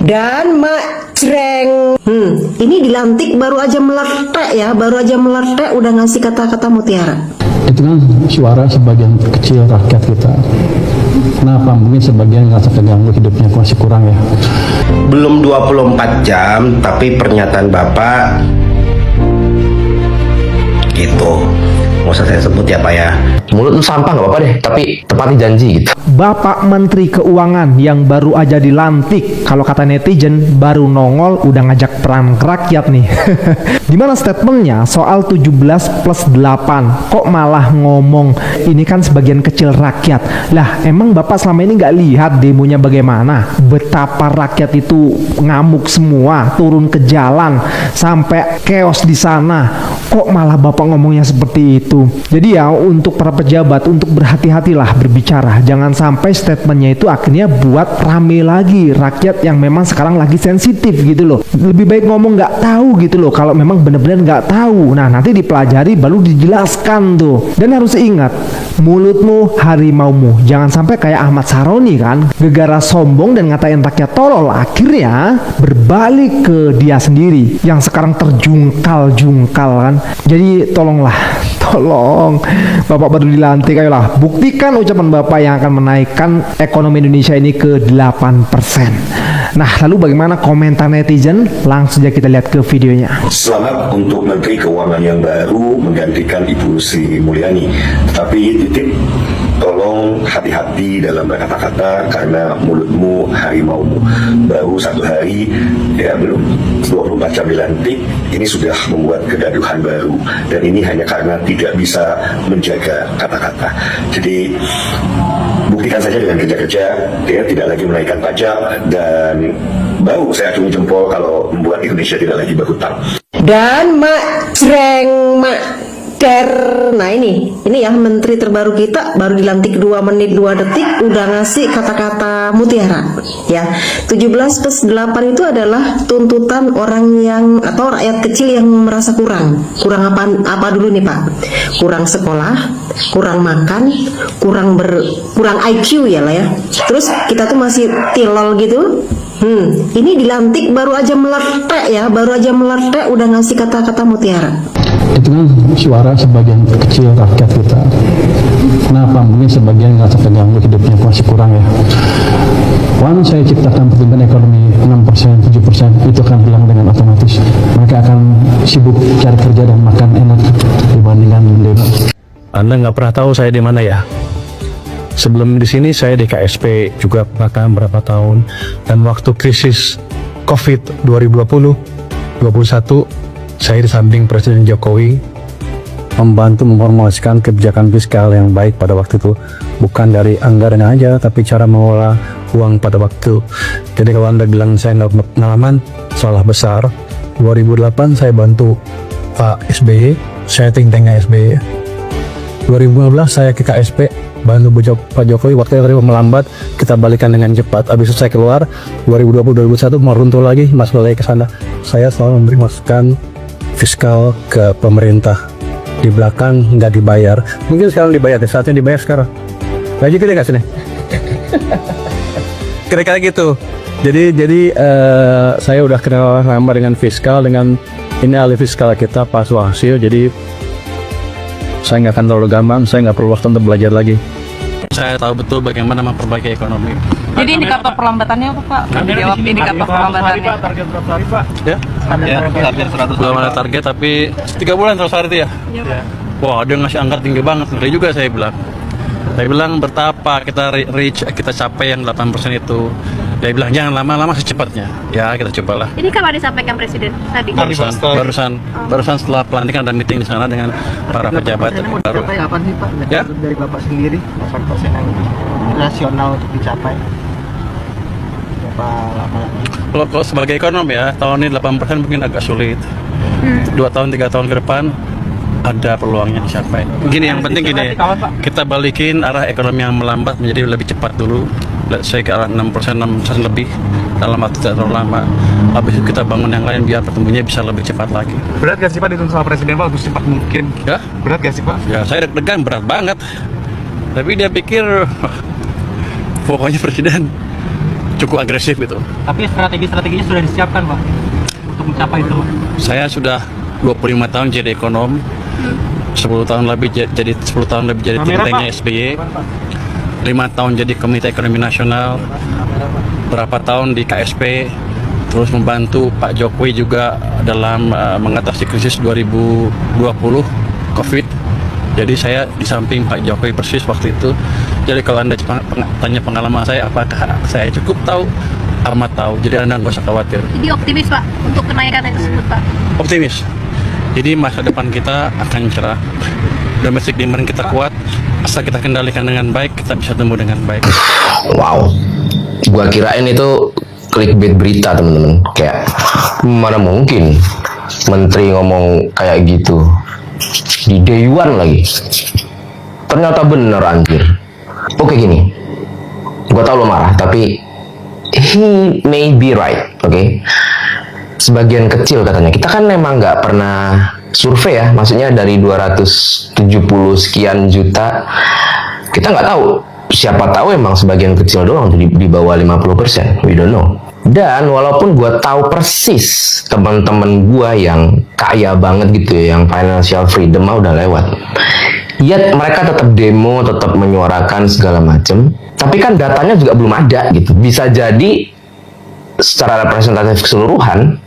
Dan Mak Jreng. Ini dilantik baru aja meletek ya, baru aja meletek udah ngasih kata-kata mutiara. Itu kan suara sebagian kecil rakyat kita. Kenapa? Mungkin sebagian ngerasa terganggu hidupnya masih kurang ya. Belum 24 jam, tapi pernyataan Bapak gitu. Nggak usah saya sebut ya Pak ya. Mulut lu sampah nggak apa-apa deh, tapi tepati janji gitu. Bapak Menteri Keuangan yang baru aja dilantik, kalau kata netizen baru nongol udah ngajak perang ke rakyat nih. Gimana statementnya soal 17 plus 8? Kok malah ngomong ini kan sebagian kecil rakyat? Lah emang Bapak selama ini nggak lihat demonya bagaimana? Betapa rakyat itu ngamuk semua, turun ke jalan sampai chaos di sana. Kok malah Bapak ngomongnya seperti itu? Jadi ya untuk para pejabat untuk berhati-hatilah berbicara. Jangan sampai statementnya itu akhirnya buat rame lagi rakyat yang memang sekarang lagi sensitif gitu loh. Lebih baik ngomong nggak tahu gitu loh kalau memang benar-benar nggak tahu. Nah nanti dipelajari baru dijelaskan tuh. Dan harus ingat, mulutmu harimaumu. Jangan sampai kayak Ahmad Saroni kan, gegara sombong dan ngatain rakyat tolol, akhirnya berbalik ke dia sendiri yang sekarang terjungkal-jungkal kan. Jadi tolonglah, tolong Bapak baru dilantik, ayolah buktikan ucapan Bapak yang akan menaikkan ekonomi Indonesia ini ke 8%. Nah lalu bagaimana komentar netizen? Langsung saja kita lihat ke videonya. Selamat untuk Menteri Keuangan yang baru menggantikan Ibu Sri Mulyani. Tetapi titip, tolong hati-hati dalam berkata-kata karena mulutmu harimaumu. Baru 1 hari, ya belum 24 jam dilantik, ini sudah membuat kegaduhan baru. Dan ini hanya karena tidak bisa menjaga kata-kata. Jadi buktikan saja dengan kerja-kerja, dia tidak lagi menaikkan pajak, dan baru saya acungi jempol kalau membuat Indonesia tidak lagi berhutang. Dan Mak Jreng, Mak Der. Nah ini ya menteri terbaru kita baru dilantik 2 menit 2 detik udah ngasih kata-kata mutiara ya. 17 plus 8 itu adalah tuntutan orang yang atau rakyat kecil yang merasa kurang apa dulu nih Pak? Kurang sekolah, kurang makan, kurang IQ ya lah ya. Terus kita tuh masih tilol gitu. Ini dilantik baru aja meletek ya, baru aja meletek udah ngasih kata-kata mutiara. Itu kan suara sebagian kecil rakyat kita. Kenapa? Mungkin sebagian ngerasa terganggu hidupnya masih kurang ya. Once saya ciptakan pertumbuhan ekonomi 6%, 7%, itu akan hilang dengan otomatis. Mereka akan sibuk cari kerja dan makan enak dibandingkan demo. Anda nggak pernah tahu saya di mana ya? Sebelum di sini saya di KSP juga pernah berapa tahun, dan waktu krisis COVID 2020-21 saya di samping Presiden Jokowi membantu mempromosikan kebijakan fiskal yang baik pada waktu itu, bukan dari anggaran aja tapi cara mengelola uang pada waktu. Jadi kalau Anda bilang saya nggak pengalaman, salah besar. 2008 saya bantu Pak SBY, saya think-tanknya SBY. 2015 saya ke KSP bantu Pak Jokowi, waktu itu melambat, kita balikan dengan cepat. Habis itu saya keluar 2020-2021 mau runtuh lagi, masuk lagi ke sana. Saya selalu memberi masukan fiskal ke pemerintah. Di belakang nggak dibayar, mungkin sekarang dibayar, saatnya dibayar sekarang. Gaji gede nggak sini? Kira-kira gitu. Jadi saya udah kenal lama dengan fiskal, dengan ini ahli fiskal kita Pak Suhasil. Jadi saya nggak akan terlalu gampang, saya nggak perlu waktu untuk belajar lagi. Saya tahu betul bagaimana memperbaiki ekonomi. Jadi indikator perlambatannya apa Pak? Dijawab indikator perlambatannya. Target berapa hari Pak? Ya, target 100. Belum ada target tapi 3 bulan 100 hari itu ya? Iya. Wah, dia ngasih angka tinggi banget. Ngeri juga saya bilang. Saya bilang betapa kita kita capai yang 8% itu. Dia bilang jangan lama-lama secepatnya. Ya kita cobalah. Ini kapan disampaikan Presiden tadi? Barusan setelah pelantikan ada meeting di sana dengan para pejabat baru. Kapan sih Pak? Ya? Dari Bapak sendiri 8% yang nasional untuk dicapai. Berapa lama? Kalau sebagai ekonom ya, tahun ini 8% mungkin agak sulit. 2 tahun 3 tahun ke depan ada peluangnya dicapai. Gini, yang penting gini, kita balikin arah ekonomi yang melambat menjadi lebih cepat dulu. Saya ke arah 6% lebih dalam waktu tidak terlalu lama. Habis itu kita bangun yang lain biar pertumbuhannya bisa lebih cepat lagi. Berat gak sih Pak dituntut sama Presiden Pak untuk cepat mungkin? Ya? Berat gak sih Pak? Ya saya deg-degan, berat banget. Tapi dia pikir pokoknya Presiden cukup agresif gitu. Tapi strategi-strateginya sudah disiapkan Pak untuk mencapai itu Pak. Saya sudah 25 tahun jadi ekonom, 10 tahun lebih jadi think tanknya SBY, 5 tahun jadi Komite Ekonomi Nasional, berapa tahun di KSP, terus membantu Pak Jokowi juga dalam mengatasi krisis 2020 COVID. Jadi saya di samping Pak Jokowi persis waktu itu. Jadi kalau Anda tanya pengalaman saya, apakah saya cukup tahu? Amat tahu. Jadi Anda nggak usah khawatir. Jadi optimis Pak untuk kenaikan tersebut Pak. Optimis. Jadi masa depan kita akan cerah. Domestic demand kita kuat. Asal kita kendalikan dengan baik, kita bisa tumbuh dengan baik. Wow, gua kirain itu clickbait berita teman-teman. Kayak mana mungkin menteri ngomong kayak gitu di day one lagi. Ternyata bener anjir. Oke gini, gua tahu lo marah, tapi he may be right, oke? Sebagian kecil katanya. Kita kan memang nggak pernah survei ya, maksudnya dari 270 sekian juta, kita nggak tahu. Siapa tahu emang sebagian kecil doang di bawah 50%, we don't know. Dan walaupun gue tahu persis teman-teman gue yang kaya banget gitu ya, yang financial freedom mah udah lewat, ya mereka tetap demo, tetap menyuarakan segala macem. Tapi kan datanya juga belum ada gitu. Bisa jadi secara representatif keseluruhan,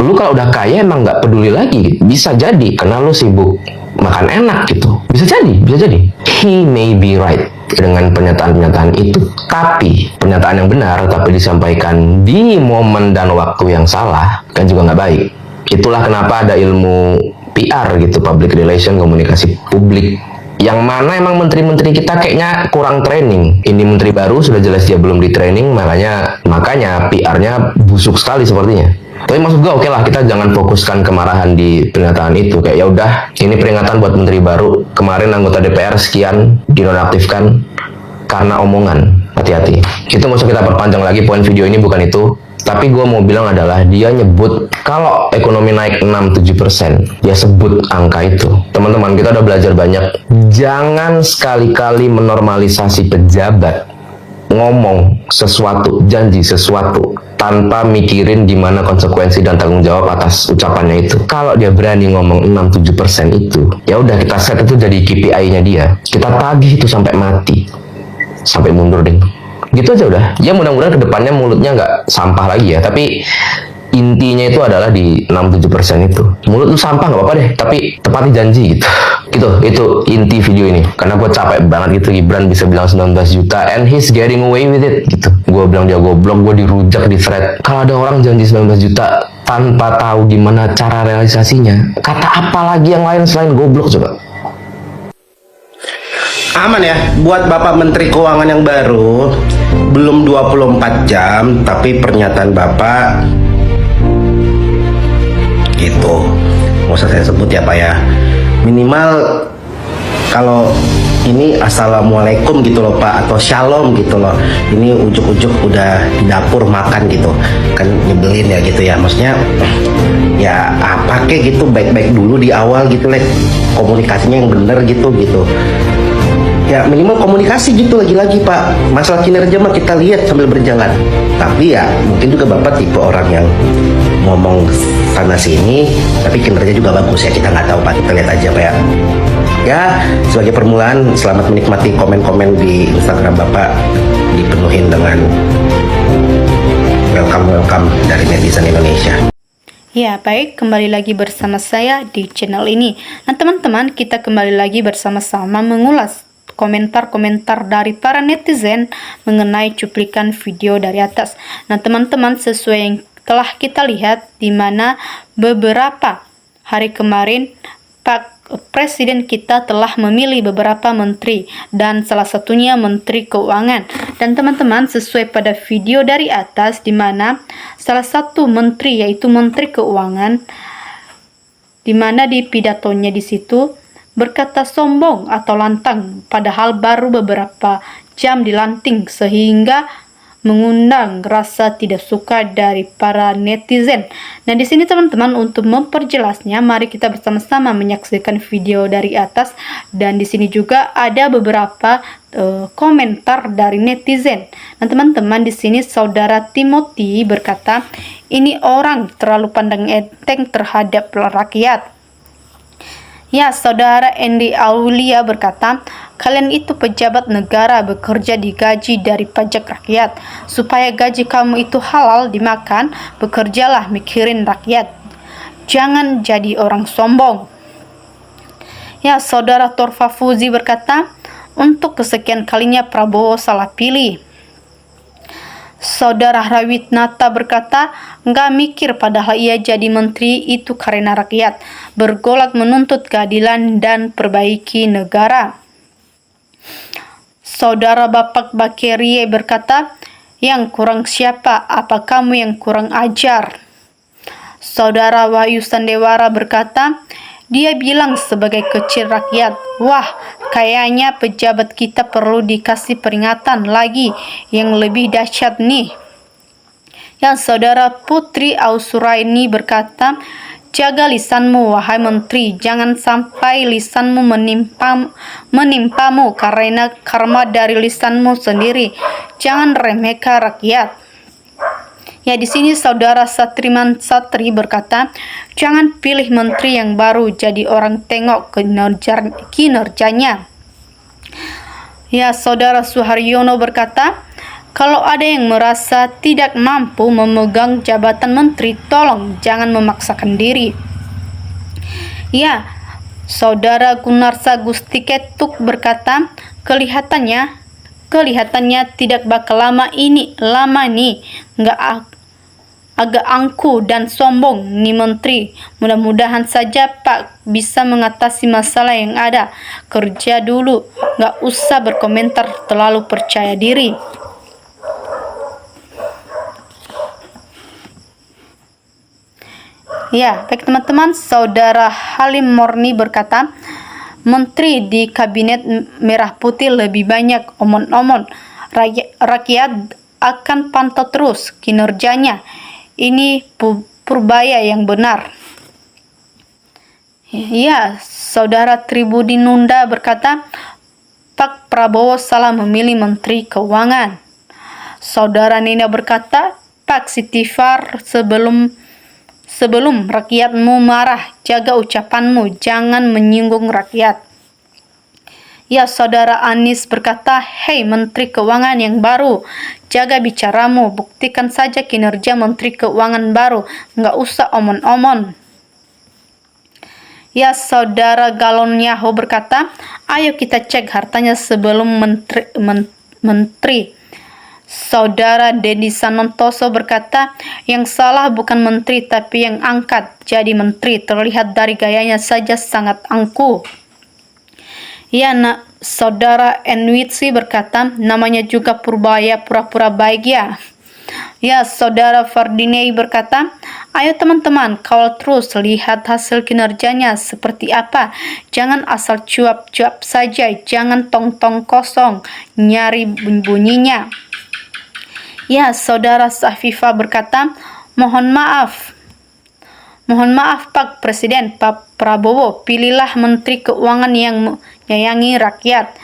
lu kalau udah kaya emang nggak peduli lagi. Bisa jadi karena lu sibuk makan enak gitu. Bisa jadi. He may be right dengan pernyataan-pernyataan itu. Tapi pernyataan yang benar tapi disampaikan di momen dan waktu yang salah kan juga nggak baik. Itulah kenapa ada ilmu PR gitu, public relation, komunikasi publik, yang mana emang menteri-menteri kita kayaknya kurang training. Ini menteri baru sudah jelas dia belum di training, makanya PR-nya busuk sekali sepertinya. Tapi maksud gue oke lah, kita jangan fokuskan kemarahan di pernyataan itu. Kayak ya udah, ini peringatan buat menteri baru. Kemarin anggota DPR sekian dinonaktifkan karena omongan. Hati-hati. Itu nggak usah kita perpanjang lagi, poin video ini bukan itu. Tapi gue mau bilang adalah dia nyebut kalau ekonomi naik 6-7%, dia sebut angka itu. Teman-teman, kita udah belajar banyak. Jangan sekali-kali menormalisasi pejabat ngomong sesuatu, janji sesuatu tanpa mikirin gimana konsekuensi dan tanggung jawab atas ucapannya itu. Kalau dia berani ngomong 6-7% itu, ya udah kita set itu jadi KPI-nya dia. Kita tagih itu sampai mati, sampai mundur deh. Gitu aja udah. Ya mudah-mudahan kedepannya mulutnya nggak sampah lagi ya. Tapi intinya itu adalah di 6-7% itu. Mulut lu sampah nggak apa-apa deh, tapi tepati janji gitu. Itu inti video ini. Karena gue capek banget gitu Gibran bisa bilang 19 juta and he's getting away with it gitu. Gue bilang dia goblok, gue dirujak di thread. Kalau ada orang janji 19 juta tanpa tahu gimana cara realisasinya, kata apa lagi yang lain selain goblok coba? Aman ya buat Bapak Menteri Keuangan yang baru. Belum 24 jam tapi pernyataan Bapak gitu. Nggak usah saya sebut ya Pak ya. Minimal kalau ini assalamualaikum gitu loh Pak, atau shalom gitu loh. Ini ujuk-ujuk udah di dapur makan gitu. Kan nyebelin ya gitu ya. Maksudnya ya pakai gitu baik-baik dulu di awal gitu, komunikasinya yang bener gitu. Ya minimal komunikasi gitu lagi-lagi Pak. Masalah kinerja mah kita lihat sambil berjalan. Tapi ya mungkin juga Bapak tipe orang yang ngomong sana sini tapi kinerja juga bagus ya, kita nggak tahu Pak, kita lihat aja Pak ya. Ya sebagai permulaan, selamat menikmati komen-komen di Instagram Bapak, dipenuhin dengan welcome dari netizen Indonesia. Ya, baik, kembali lagi bersama saya di channel ini. Nah, teman-teman, kita kembali lagi bersama-sama mengulas komentar-komentar dari para netizen mengenai cuplikan video dari atas. Nah, teman-teman, sesuai yang telah kita lihat, di mana beberapa hari kemarin Pak Presiden kita telah memilih beberapa menteri dan salah satunya Menteri Keuangan. Dan teman-teman, sesuai pada video dari atas, di mana salah satu menteri yaitu Menteri Keuangan, di mana di pidatonya di situ berkata sombong atau lantang, padahal baru beberapa jam dilantik, sehingga mengundang rasa tidak suka dari para netizen. Nah, di sini teman-teman, untuk memperjelasnya, mari kita bersama-sama menyaksikan video dari atas, dan di sini juga ada beberapa komentar dari netizen. Nah, teman-teman, di sini saudara Timothy berkata, ini orang terlalu pandang enteng terhadap rakyat. Ya, saudara Andy Aulia berkata, kalian itu pejabat negara, bekerja digaji dari pajak rakyat. Supaya gaji kamu itu halal dimakan, bekerjalah mikirin rakyat. Jangan jadi orang sombong. Ya, saudara Torfa Fuzi berkata, untuk kesekian kalinya Prabowo salah pilih. Saudara Rawit Nata berkata, nggak mikir padahal ia jadi menteri itu karena rakyat, bergolak menuntut keadilan dan perbaiki negara. Saudara Bapak Bakerie berkata, yang kurang siapa? Apa kamu yang kurang ajar? Saudara Wahyu Sandewara berkata, dia bilang sebagai kecil rakyat. Wah, kayaknya pejabat kita perlu dikasih peringatan lagi yang lebih dahsyat nih. Yang saudara Putri Ausuraini berkata, jaga lisanmu wahai menteri, jangan sampai lisanmu menimpamu karena karma dari lisanmu sendiri. Jangan remehkan rakyat. Ya, di sini saudara Satriman Satri berkata, jangan pilih menteri yang baru, jadi orang tengok kinerjanya. Ya, saudara Suharyono berkata, kalau ada yang merasa tidak mampu memegang jabatan menteri, tolong jangan memaksakan diri. Ya, saudara Gunarsa Gusti Ketuk berkata, kelihatannya tidak bakal lama nih, agak angku dan sombong nih menteri. Mudah-mudahan saja Pak bisa mengatasi masalah yang ada. Kerja dulu, nggak usah berkomentar terlalu percaya diri. Ya, baik teman-teman, saudara Halim Morni berkata, menteri di kabinet merah putih lebih banyak omon-omon. Rakyat akan pantau terus kinerjanya. Ini purbaya yang benar. Ya, saudara Tribudi Nunda berkata, Pak Prabowo salah memilih menteri keuangan. Saudara Nina berkata, Pak Sitifar, sebelum rakyatmu marah, jaga ucapanmu, jangan menyinggung rakyat. Ya, saudara Anis berkata, hei menteri keuangan yang baru, jaga bicaramu, buktikan saja kinerja menteri keuangan baru, nggak usah omon-omon. Ya, saudara Galon Yaho berkata, ayo kita cek hartanya sebelum menteri. Saudara Dedi Sanontoso berkata, yang salah bukan menteri tapi yang angkat jadi menteri, terlihat dari gayanya saja sangat angkuh. Ya, saudara Enwitsi berkata, namanya juga purbaya, pura-pura baik ya. Ya, saudara Fardinei berkata, ayo teman-teman, kawal terus, lihat hasil kinerjanya seperti apa. Jangan asal cuap-cuap saja, jangan tong-tong kosong, nyari bunyinya. Ya, saudara Safifa berkata, mohon maaf Pak Presiden, Pak Prabowo, pilihlah menteri keuangan yang menyayangi rakyat,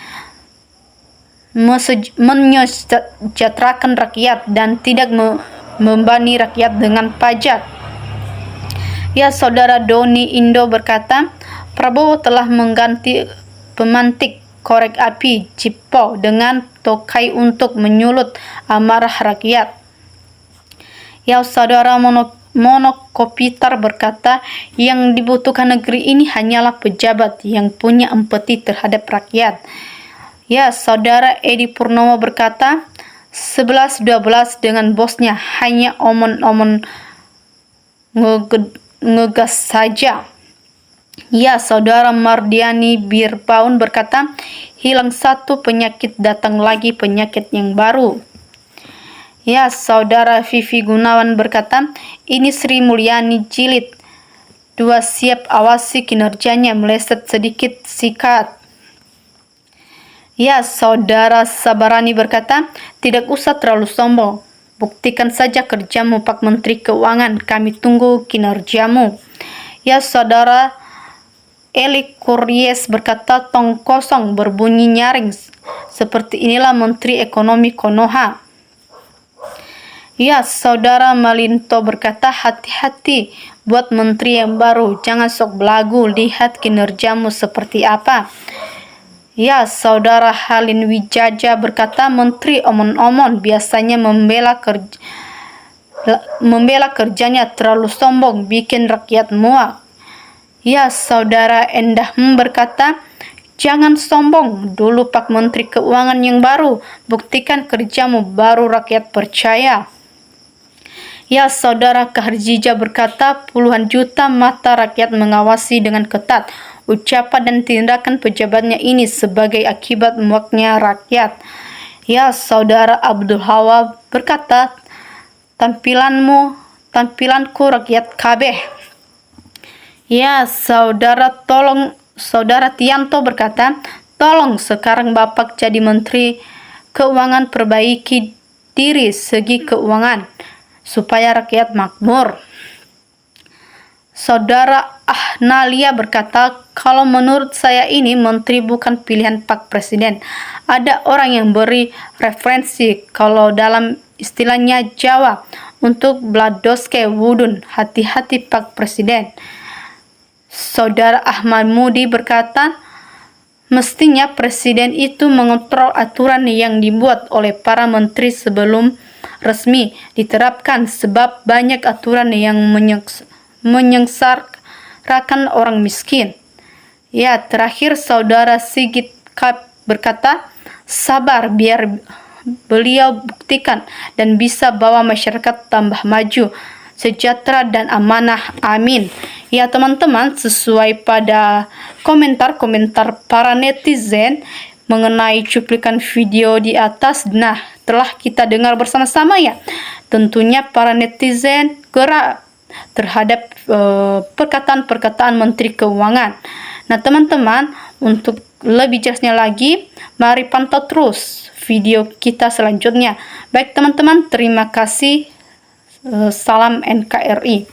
menyejahterakan rakyat, dan tidak membebani rakyat dengan pajak. Ya, saudara Doni Indo berkata, Prabowo telah mengganti pemantik korek api Cippo dengan tokai untuk menyulut amarah rakyat. Ya, saudara Monokopitar berkata, yang dibutuhkan negeri ini hanyalah pejabat yang punya empati terhadap rakyat. Ya, saudara Edi Purnomo berkata, 11-12 dengan bosnya, hanya omon-omon ngegas saja. Ya, saudara Mardiani Birbaun berkata, hilang satu penyakit, datang lagi penyakit yang baru. Ya, saudara Vivi Gunawan berkata, ini Sri Mulyani jilid 2, siap awasi kinerjanya, meleset sedikit sikat. Ya, Saudara Sabarani berkata, tidak usah terlalu sombong. Buktikan saja kerjamu, Pak Menteri Keuangan. Kami tunggu kinerjamu. Ya, Saudara Eli Kuries berkata, tong kosong berbunyi nyaring. Seperti inilah Menteri Ekonomi Konoha. Ya, Saudara Malinto berkata, hati-hati buat menteri yang baru. Jangan sok belagu, lihat kinerjamu seperti apa. Ya, Saudara Halin Wijaja berkata, menteri omon-omon biasanya membela kerjanya terlalu sombong, bikin rakyat muak. Ya, Saudara Endah berkata, jangan sombong dulu Pak Menteri Keuangan yang baru, buktikan kerjamu baru rakyat percaya. Ya, Saudara Kaharjija berkata, puluhan juta mata rakyat mengawasi dengan ketat ucapan dan tindakan pejabatnya ini sebagai akibat muaknya rakyat. Ya, Saudara Abdul Hawa berkata, tampilanku rakyat kabeh. Ya, Saudara Tianto berkata, tolong sekarang Bapak jadi Menteri Keuangan perbaiki diri segi keuangan supaya rakyat makmur. Saudara Ahnalia berkata, kalau menurut saya ini menteri bukan pilihan Pak Presiden. Ada orang yang beri referensi kalau dalam istilahnya Jawa untuk bladoske wudun, hati-hati Pak Presiden. Saudara Ahmad Mudi berkata, mestinya Presiden itu mengontrol aturan yang dibuat oleh para menteri sebelum resmi diterapkan sebab banyak aturan yang menyengsarakan orang miskin. Ya, terakhir Saudara Sigit Kap berkata, sabar biar beliau buktikan dan bisa bawa masyarakat tambah maju, sejahtera dan amanah. Amin. Ya teman-teman, sesuai pada komentar-komentar para netizen mengenai cuplikan video di atas, nah telah kita dengar bersama-sama ya. Tentunya para netizen gerak terhadap perkataan-perkataan Menteri Keuangan. Nah teman-teman, untuk lebih jelasnya lagi, mari pantau terus video kita selanjutnya. Baik teman-teman, terima kasih. Salam NKRI.